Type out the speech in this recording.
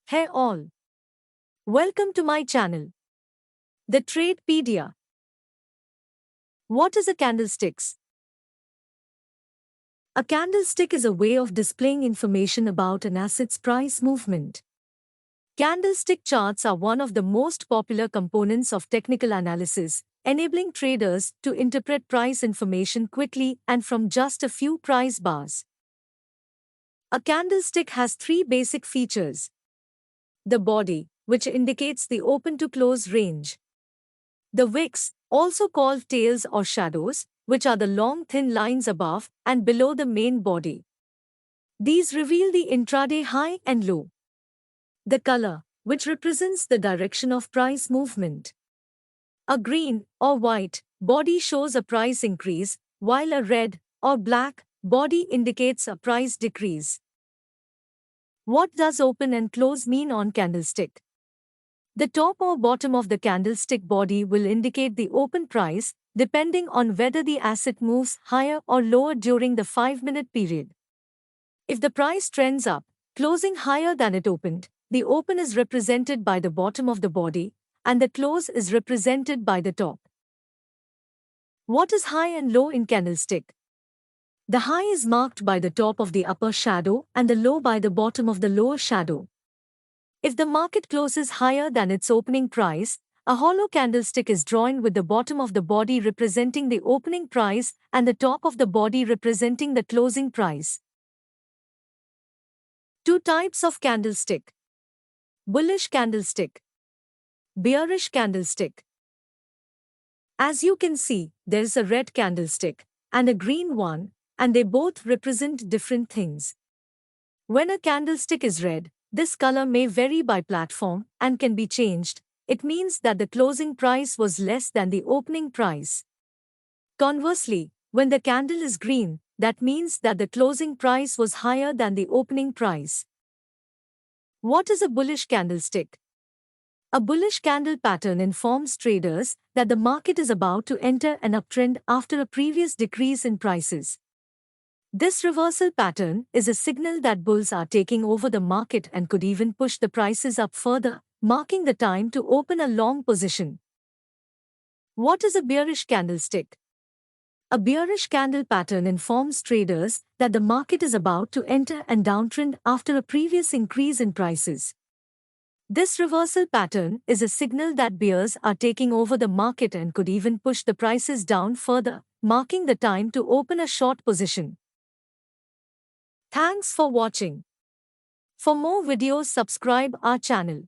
Hey all, welcome to my channel, the Tradepedia. What is a candlesticks? A candlestick is a way of displaying information about an asset's price movement. Candlestick charts are one of the most popular components of technical analysis, enabling traders to interpret price information quickly and from just a few price bars. A candlestick has three basic features: the body, which indicates the open to close range; the wicks, also called tails or shadows, which are the long thin lines above and below the main body. These reveal the intraday high and low. The color, which represents the direction of price movement. A green or white body shows a price increase, while a red or black body indicates a price decrease. What does open and close mean on candlestick? The top or bottom of the candlestick body will indicate the open price, depending on whether the asset moves higher or lower during the 5-minute period. If the price trends up, closing higher than it opened, the open is represented by the bottom of the body, and the close is represented by the top. What is high and low in candlestick? The high is marked by the top of the upper shadow and the low by the bottom of the lower shadow. If the market closes higher than its opening price, a hollow candlestick is drawn with the bottom of the body representing the opening price and the top of the body representing the closing price. Two types of candlestick: bullish candlestick, bearish candlestick. As you can see, there is a red candlestick and a green one, and they both represent different things. When a candlestick is red, this color may vary by platform and can be changed. It means that the closing price was less than the opening price. Conversely, when the candle is green, that means that the closing price was higher than the opening price. What is a bullish candlestick? A bullish candle pattern informs traders that the market is about to enter an uptrend after a previous decrease in prices. This reversal pattern is a signal that bulls are taking over the market and could even push the prices up further, marking the time to open a long position. What is a bearish candlestick? A bearish candle pattern informs traders that the market is about to enter a downtrend after a previous increase in prices. This reversal pattern is a signal that bears are taking over the market and could even push the prices down further, marking the time to open a short position. Thanks for watching. For more videos, subscribe our channel.